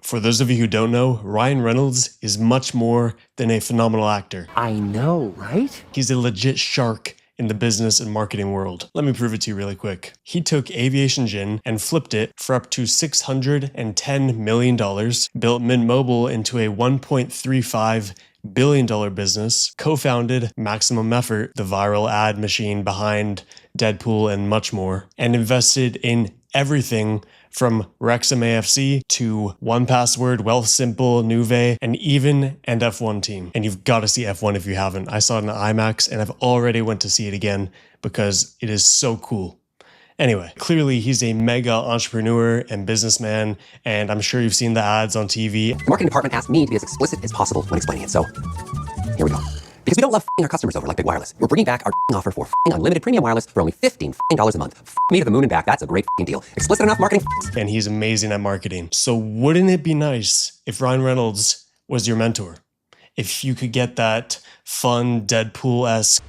For those of you who don't know, Ryan Reynolds is much more than a phenomenal actor. I know, right? He's a legit shark in the business and marketing world. Let me prove it to you really quick. He took aviation gin and flipped it for up to $610 million, built Mint Mobile into a $1.35 billion business, co-founded Maximum Effort, the viral ad machine behind Deadpool and much more, and invested in everything from Wrexham AFC to 1Password, Wealthsimple, Nuve, and even an F1 team. And you've got to see F1 if you haven't. I saw it in IMAX and I've already went to see it again because it is so cool. Anyway, clearly he's a mega entrepreneur and businessman, and I'm sure you've seen the ads on TV. The marketing department asked me to be as explicit as possible when explaining it, so here we go. Because we don't love our customers over like Big Wireless. We're bringing back our offer for unlimited premium wireless for only $15 a month. Me to the moon and back, that's a great deal. Explicit enough marketing. And he's amazing at marketing. So wouldn't it be nice if Ryan Reynolds was your mentor? If you could get that fun, Deadpool-esque,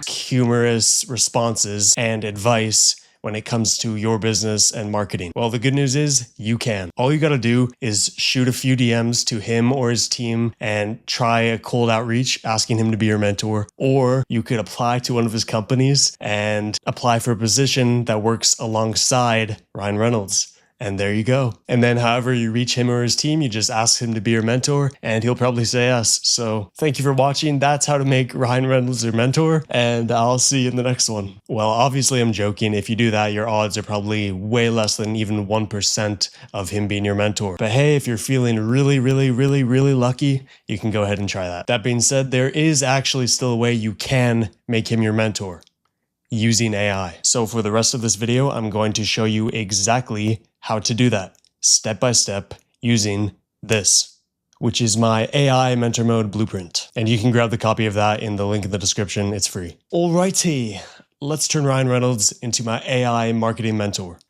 humorous responses and advice when it comes to your business and marketing? Well, the good news is you can. All you got to do is shoot a few DMs to him or his team and try a cold outreach asking him to be your mentor. Or you could apply to one of his companies and apply for a position that works alongside Ryan Reynolds. And there you go. And then however you reach him or his team, you just ask him to be your mentor and he'll probably say yes. So thank you for watching. That's how to make Ryan Reynolds your mentor. And I'll see you in the next one. Well, obviously I'm joking. If you do that, your odds are probably way less than even 1% of him being your mentor. But hey, if you're feeling really lucky, you can go ahead and try that. That being said, there is actually still a way you can make him your mentor using AI. So for the rest of this video, I'm going to show you exactly how to do that step by step using this, which is my AI Mentor Mode blueprint. And you can grab the copy of that in the link in the description. It's free. Alrighty, let's turn Ryan Reynolds into my AI marketing mentor.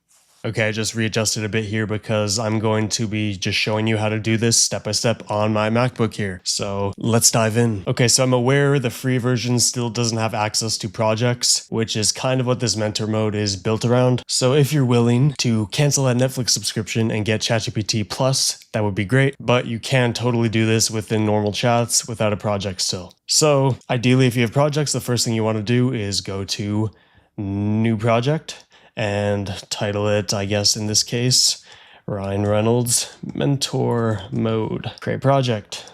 Okay, I just readjusted a bit here because I'm going to be just showing you how to do this step by step on my MacBook here. So let's dive in. Okay, so I'm aware the free version still doesn't have access to projects, which is kind of what this mentor mode is built around. So if you're willing to cancel that Netflix subscription and get ChatGPT Plus, that would be great, but you can totally do this within normal chats without a project still. So ideally, if you have projects, the first thing you want to do is go to New Project, and title it, I guess in this case, Ryan Reynolds Mentor Mode. Create project.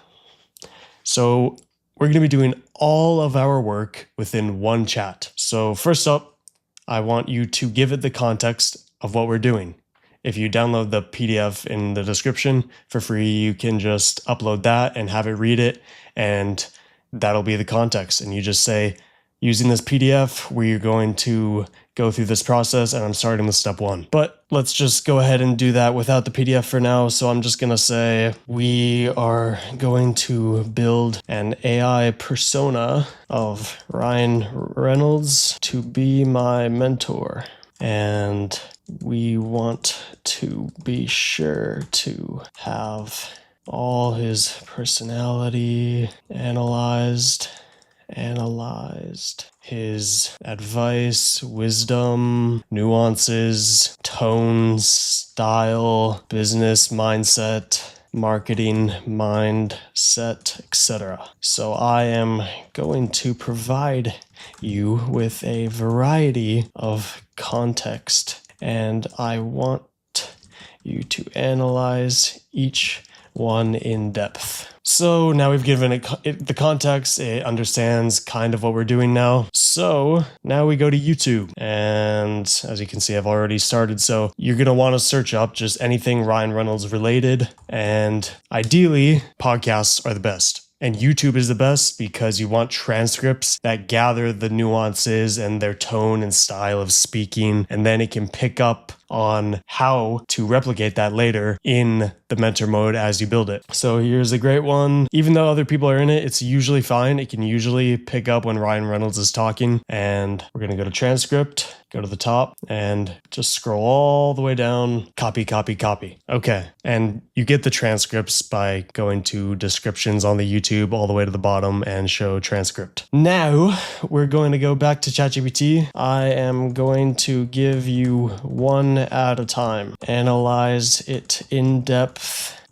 So we're going to be doing all of our work within one chat. So first up, I want you to give it the context of what we're doing. If you download the PDF in the description for free, you can just upload that and have it read it, and that'll be the context. And you just say, using this PDF, we're going to go through this process, and I'm starting with step 1. But let's just go ahead and do that without the PDF for now. So I'm just going to say we are going to build an AI persona of Ryan Reynolds to be my mentor. And we want to be sure to have all his personality analyzed, his advice, wisdom, nuances, tones, style, business mindset, marketing mindset, etc. So I am going to provide you with a variety of context, and I want you to analyze each one in depth. So now we've given it the context, it understands kind of what we're doing now. So now we go to YouTube, and as you can see, I've already started. So you're going to want to search up just anything Ryan Reynolds related, and ideally podcasts are the best. And YouTube is the best because you want transcripts that gather the nuances and their tone and style of speaking, and then it can pick up on how to replicate that later in the mentor mode as you build it. So here's a great one. Even though other people are in it, it's usually fine. It can usually pick up when Ryan Reynolds is talking. And we're going to go to transcript, go to the top, and just scroll all the way down. Copy, copy, copy. Okay. And you get the transcripts by going to descriptions on the YouTube all the way to the bottom and show transcript. Now we're going to go back to ChatGPT. I am going to give you one at a time. Analyze it in depth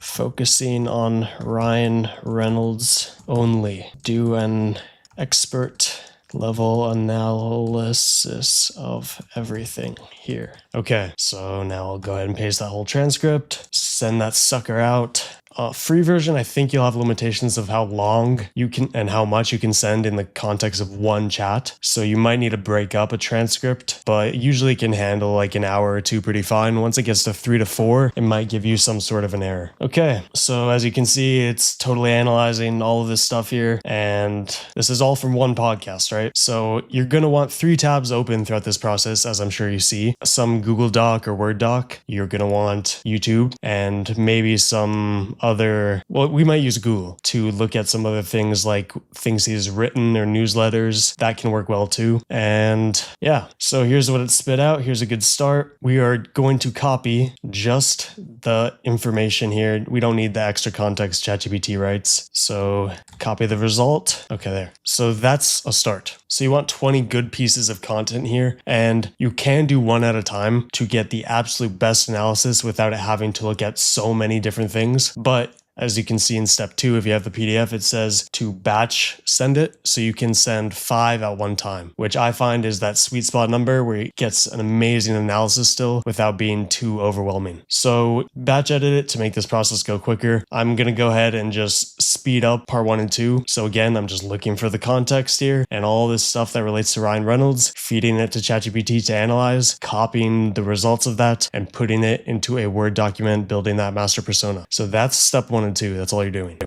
Focusing on Ryan Reynolds only. Do an expert level analysis of everything here. Okay, so now I'll go ahead and paste that whole transcript, send that sucker out. Free version, I think you'll have limitations of how long you can and how much you can send in the context of one chat. So you might need to break up a transcript, but usually it can handle like an hour or two pretty fine. Once it gets to 3 to 4, it might give you some sort of an error. Okay, so as you can see, it's totally analyzing all of this stuff here. And this is all from one podcast, right? So you're going to want 3 tabs open throughout this process, as I'm sure you see. Some Google Doc or Word doc. You're going to want YouTube and maybe some other, well, we might use Google to look at some other things like things he's written or newsletters. That can work well too. And yeah, so here's what it spit out. Here's a good start. We are going to copy just the information here. We don't need the extra context ChatGPT writes. So copy the result. Okay, there. So that's a start. So you want 20 good pieces of content here, and you can do one at a time to get the absolute best analysis without it having to look at so many different things. But as you can see in step 2, if you have the PDF, it says to batch send it. So you can send 5 at one time, which I find is that sweet spot number where it gets an amazing analysis still without being too overwhelming. So batch edit it to make this process go quicker. I'm going to go ahead and just speed up part 1 and 2. So again, I'm just looking for the context here and all this stuff that relates to Ryan Reynolds, feeding it to ChatGPT to analyze, copying the results of that, and putting it into a Word document, building that master persona. So that's step 1 and 2. That's all you're doing.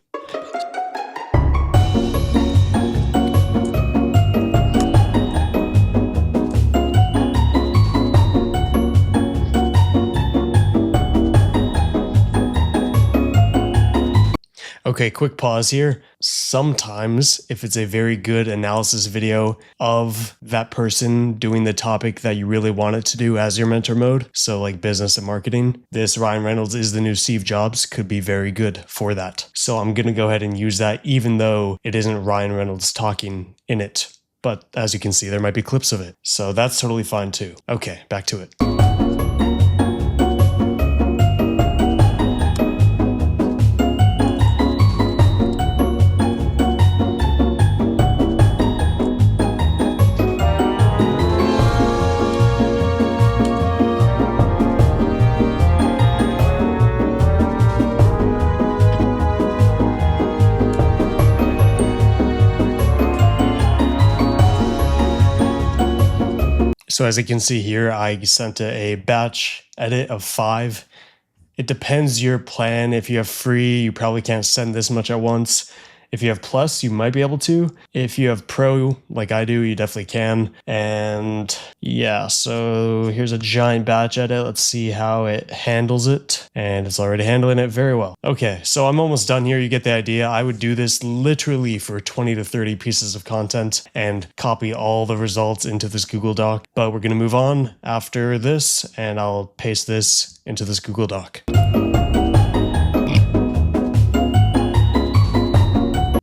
Okay, quick pause here. Sometimes, if it's a very good analysis video of that person doing the topic that you really want it to do as your mentor mode, so like business and marketing, this Ryan Reynolds is the new Steve Jobs could be very good for that. So I'm going to go ahead and use that even though it isn't Ryan Reynolds talking in it. But as you can see, there might be clips of it. So that's totally fine too. Okay, back to it. So as you can see here, I sent a batch edit of 5. It depends your plan. If you have free, you probably can't send this much at once. If you have Plus, you might be able to. If you have Pro, like I do, you definitely can. And yeah, so here's a giant batch edit. Let's see how it handles it. And it's already handling it very well. Okay, so I'm almost done here. You get the idea. I would do this literally for 20 to 30 pieces of content and copy all the results into this Google Doc. But we're going to move on after this, and I'll paste this into this Google Doc.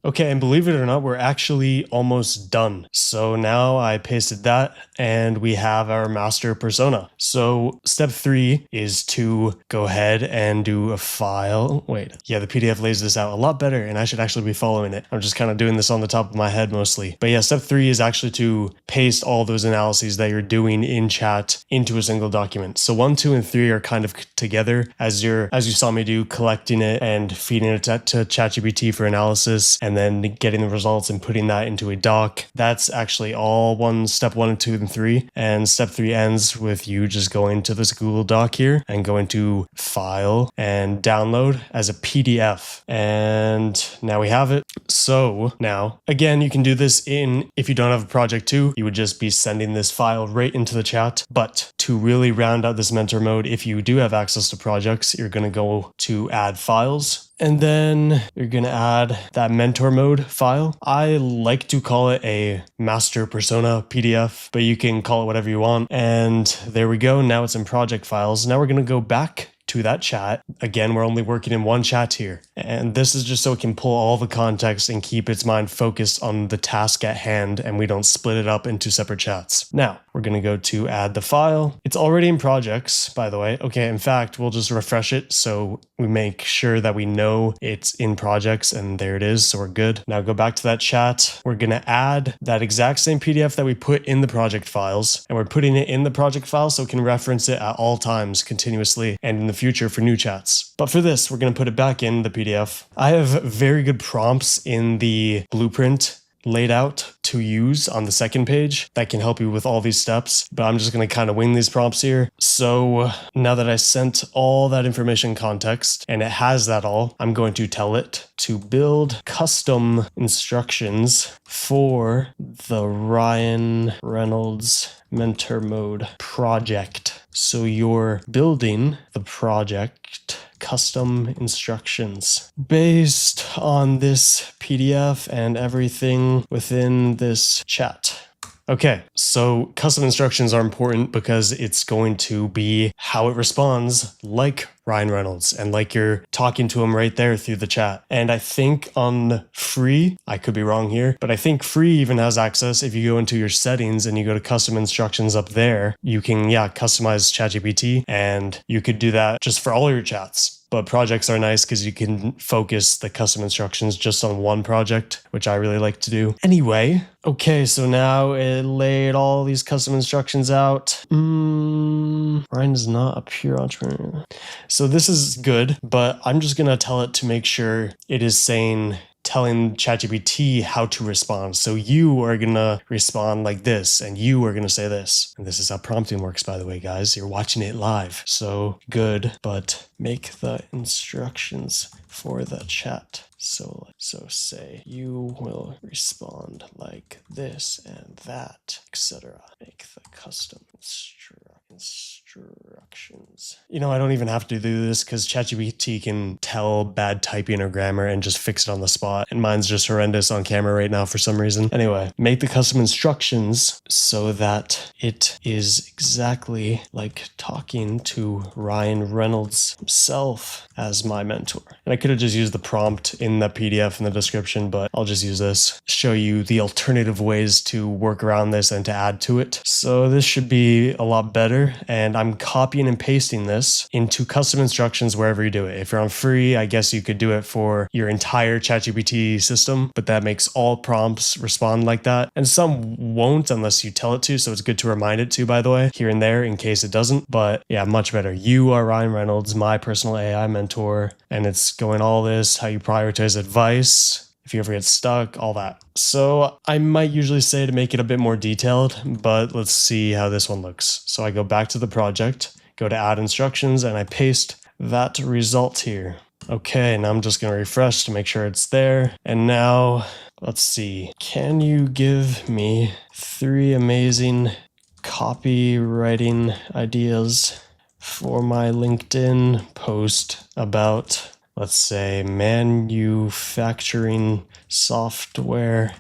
Okay, and believe it or not, we're actually almost done. So now I pasted that and we have our master persona. So step 3 is to go ahead and do a file. Wait, yeah, the PDF lays this out a lot better and I should actually be following it. I'm just kind of doing this on the top of my head mostly. But yeah, step 3 is actually to paste all those analyses that you're doing in chat into a single document. So 1, 2, and 3 are kind of together as you saw me do, collecting it and feeding it to ChatGPT for analysis, and then getting the results and putting that into a doc. That's actually all step 1 and 2 and 3. And step 3 ends with you just going to this Google Doc here and going to file and download as a PDF. And now we have it. So now, again, you can do this if you don't have a project too, you would just be sending this file right into the chat. But to really round out this mentor mode, if you do have access to projects, you're going to go to add files. And then you're going to add that mentor mode file. I like to call it a master persona PDF, but you can call it whatever you want. And there we go. Now it's in project files. Now we're going to go back to that chat. Again, we're only working in one chat here. And this is just so it can pull all the context and keep its mind focused on the task at hand and we don't split it up into separate chats. Now, we're going to go to add the file. It's already in projects, by the way. Okay, in fact, we'll just refresh it so We make sure that we know it's in projects, and there it is. So we're good. Now go back to that chat. We're going to add that exact same PDF that we put in the project files, and we're putting it in the project file so we can reference it at all times continuously and in the future for new chats. But for this, we're going to put it back in the PDF. I have very good prompts in the blueprint laid out to use on the second page that can help you with all these steps, but I'm just going to kind of wing these prompts here. So now that I sent all that information context and it has that all, I'm going to tell it to build custom instructions for the Ryan Reynolds mentor mode project. So you're building the project custom instructions based on this PDF and everything within this chat. Okay, so custom instructions are important because it's going to be how it responds like Ryan Reynolds and like you're talking to him right there through the chat. And I think on free, I could be wrong here, but I think free even has access. If you go into your settings and you go to custom instructions up there, you can, customize ChatGPT, and you could do that just for all your chats. But projects are nice because you can focus the custom instructions just on one project, which I really like to do. Anyway, okay, so now it laid all these custom instructions out. Ryan is not a pure entrepreneur. So this is good, but I'm just going to tell it to make sure it is telling ChatGPT how to respond. So you are going to respond like this, and you are going to say this. And this is how prompting works, by the way, guys. You're watching it live. So good, but make the instructions for the chat. So say you will respond like this and that, etc. Make the custom instructions. I don't even have to do this because ChatGPT can tell bad typing or grammar and just fix it on the spot. And mine's just horrendous on camera right now for some reason. Anyway, make the custom instructions so that it is exactly like talking to Ryan Reynolds himself as my mentor. And I could have just used the prompt in the PDF in the description, but I'll just use this, show you the alternative ways to work around this and to add to it. So this should be a lot better. And I'm copying and pasting this into custom instructions wherever you do it. If you're on free, I guess you could do it for your entire ChatGPT system, but that makes all prompts respond like that. And some won't unless you tell it to. So it's good to remind it to, by the way, here and there in case it doesn't. But yeah, much better. You are Ryan Reynolds, my personal AI mentor. And it's going all this, how you prioritize advice, if you ever get stuck, all that. So I might usually say to make it a bit more detailed, but let's see how this one looks. So I go back to the project, go to add instructions, and I paste that result here. Okay, now I'm just going to refresh to make sure it's there. And now let's see. Can you give me 3 amazing copywriting ideas for my LinkedIn post about, let's say, manufacturing software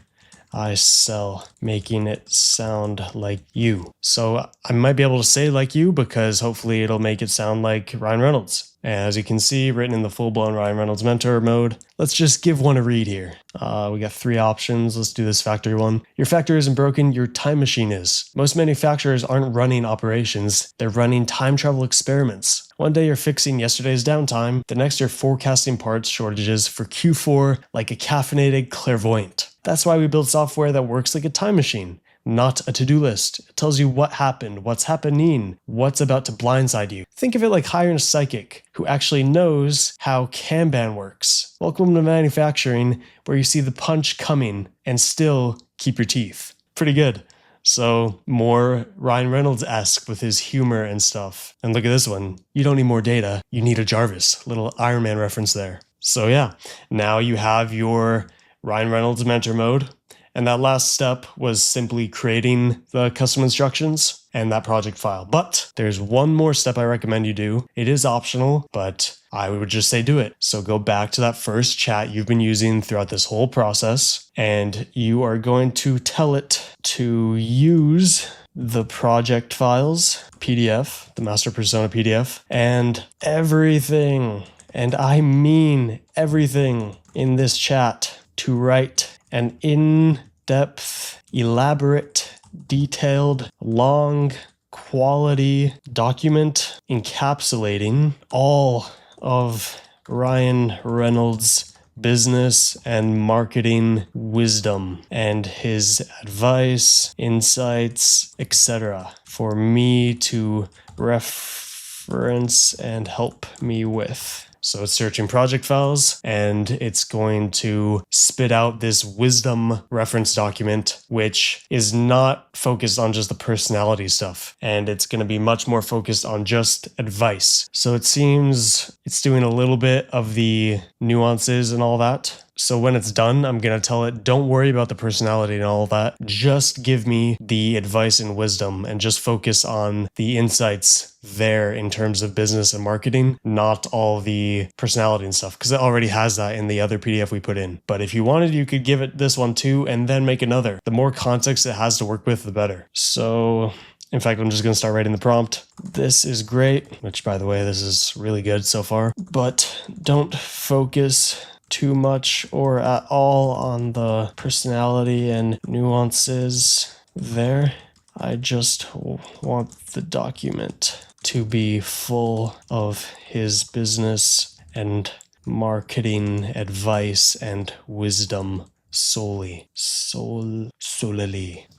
I sell, making it sound like you. So I might be able to say like you because hopefully it'll make it sound like Ryan Reynolds. And as you can see, written in the full-blown Ryan Reynolds mentor mode. Let's just give one a read here. We got 3 options. Let's do this factory one. Your factory isn't broken, your time machine is. Most manufacturers aren't running operations, they're running time travel experiments. One day you're fixing yesterday's downtime, the next you're forecasting parts shortages for Q4 like a caffeinated clairvoyant. That's why we build software that works like a time machine, not a to-do list. It tells you what happened, what's happening, what's about to blindside you. Think of it like hiring a psychic who actually knows how Kanban works. Welcome to manufacturing, where you see the punch coming and still keep your teeth. Pretty good. So more Ryan Reynolds-esque with his humor and stuff. And look at this one. You don't need more data. You need a Jarvis. Little Iron Man reference there. So yeah, now you have your Ryan Reynolds mentor mode. And that last step was simply creating the custom instructions and that project file. But there's one more step I recommend you do. It is optional, but I would just say do it. So go back to that first chat you've been using throughout this whole process, and you are going to tell it to use the project files, PDF, the master persona PDF, and everything, and I mean everything in this chat to write an in-depth, elaborate, detailed, long, quality document encapsulating all of Ryan Reynolds' business and marketing wisdom and his advice, insights, etc. for me to reference and help me with. So it's searching project files and it's going to spit out this wisdom reference document, which is not focused on just the personality stuff. And it's going to be much more focused on just advice. So it seems it's doing a little bit of the nuances and all that. So when it's done, I'm going to tell it, don't worry about the personality and all that. Just give me the advice and wisdom and just focus on the insights there in terms of business and marketing, not all the personality and stuff, because it already has that in the other PDF we put in. But if you wanted, you could give it this one too and then make another. The more context it has to work with, the better. So in fact, I'm just going to start writing the prompt. This is great, which by the way, this is really good so far, but don't focus too much or at all on the personality and nuances there. I just want the document to be full of his business and marketing advice and wisdom solely.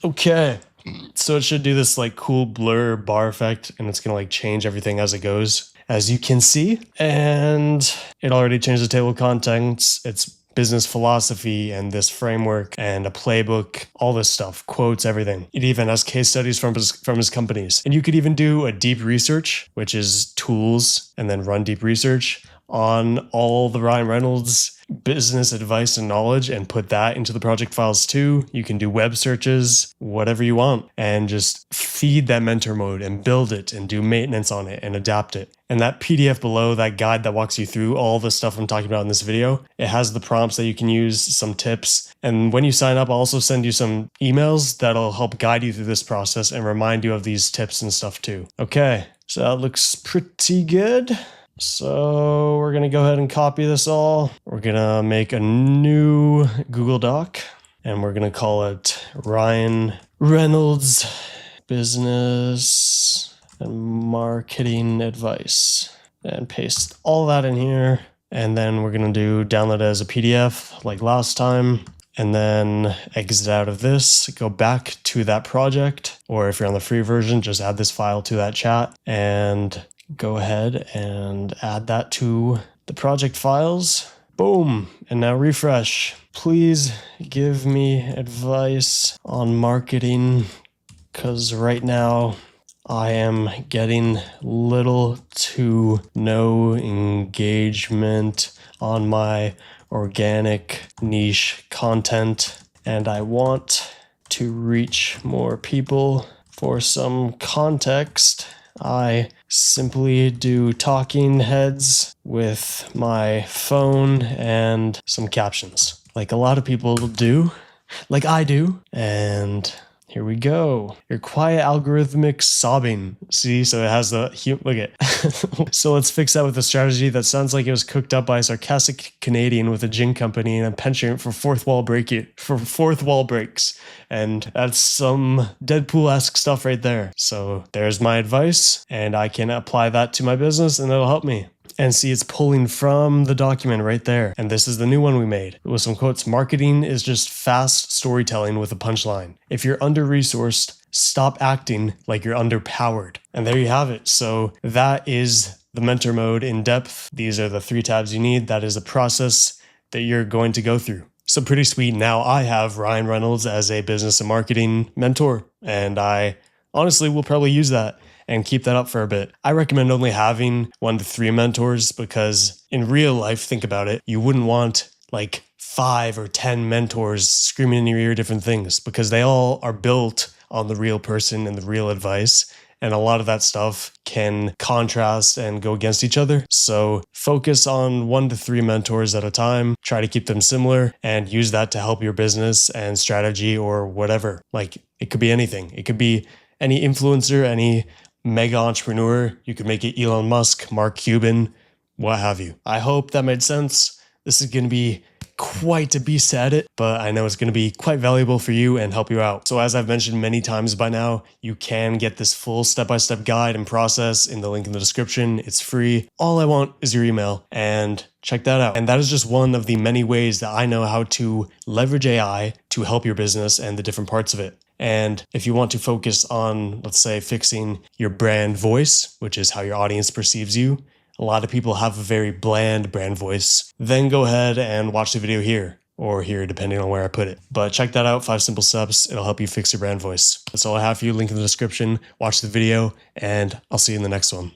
Okay. So it should do this like cool blur bar effect and it's going to like change everything as it goes, as you can see. And it already changed the table of contents. It's business philosophy and this framework and a playbook, all this stuff, quotes, everything. It even has case studies from his companies. And you could even do a deep research, which is tools, and then run deep research on all the Ryan Reynolds business advice and knowledge and put that into the project files too. You can do web searches, whatever you want, and just feed that mentor mode and build it and do maintenance on it and adapt it. And that PDF below, that guide that walks you through all the stuff I'm talking about in this video, it has the prompts that you can use, some tips. And when you sign up, I'll also send you some emails that'll help guide you through this process and remind you of these tips and stuff too. Okay, so that looks pretty good. So we're going to go ahead and copy this all. We're going to make a new Google Doc and we're going to call it Ryan Reynolds Business and Marketing Advice and paste all that in here. And then we're going to download it as a PDF like last time. And then exit out of this, go back to that project. Or if you're on the free version, just add this file to that chat and go ahead and add that to the project files. Boom. And now refresh. Please give me advice on marketing because right now I am getting little to no engagement on my organic niche content and I want to reach more people. For some context, I simply do talking heads with my phone and some captions, like a lot of people do, like I do. And here we go. Your quiet algorithmic sobbing. See, so it has the, look at. So let's fix that with a strategy that sounds like it was cooked up by a sarcastic Canadian with a gin company and a penchant for fourth wall breaks. And that's some Deadpool-esque stuff right there. So there's my advice and I can apply that to my business and it'll help me. And see, it's pulling from the document right there. And this is the new one we made with some quotes. Marketing is just fast storytelling with a punchline. If you're under-resourced, stop acting like you're underpowered. And there you have it. So that is the mentor mode in depth. These are the 3 tabs you need. That is a process that you're going to go through. So pretty sweet. Now I have Ryan Reynolds as a business and marketing mentor. And I honestly will probably use that and keep that up for a bit. I recommend only having 1 to 3 mentors because in real life, think about it, you wouldn't want like 5 or 10 mentors screaming in your ear different things because they all are built on the real person and the real advice. And a lot of that stuff can contrast and go against each other. So focus on 1 to 3 mentors at a time. Try to keep them similar and use that to help your business and strategy or whatever. Like it could be anything. It could be any influencer, any mega entrepreneur. You could make it Elon Musk, Mark Cuban, what have you. I hope that made sense. This is going to be quite a beast at it, but I know it's going to be quite valuable for you and help you out. So as I've mentioned many times by now, you can get this full step-by-step guide and process in the link in the description. It's free. All I want is your email, and check that out. And that is just one of the many ways that I know how to leverage AI to help your business and the different parts of it. And if you want to focus on, let's say, fixing your brand voice, which is how your audience perceives you, a lot of people have a very bland brand voice, then go ahead and watch the video here, or here depending on where I put it. But check that out, 5 simple steps. It'll help you fix your brand voice. That's all I have for you. Link in the description. Watch the video, and I'll see you in the next one.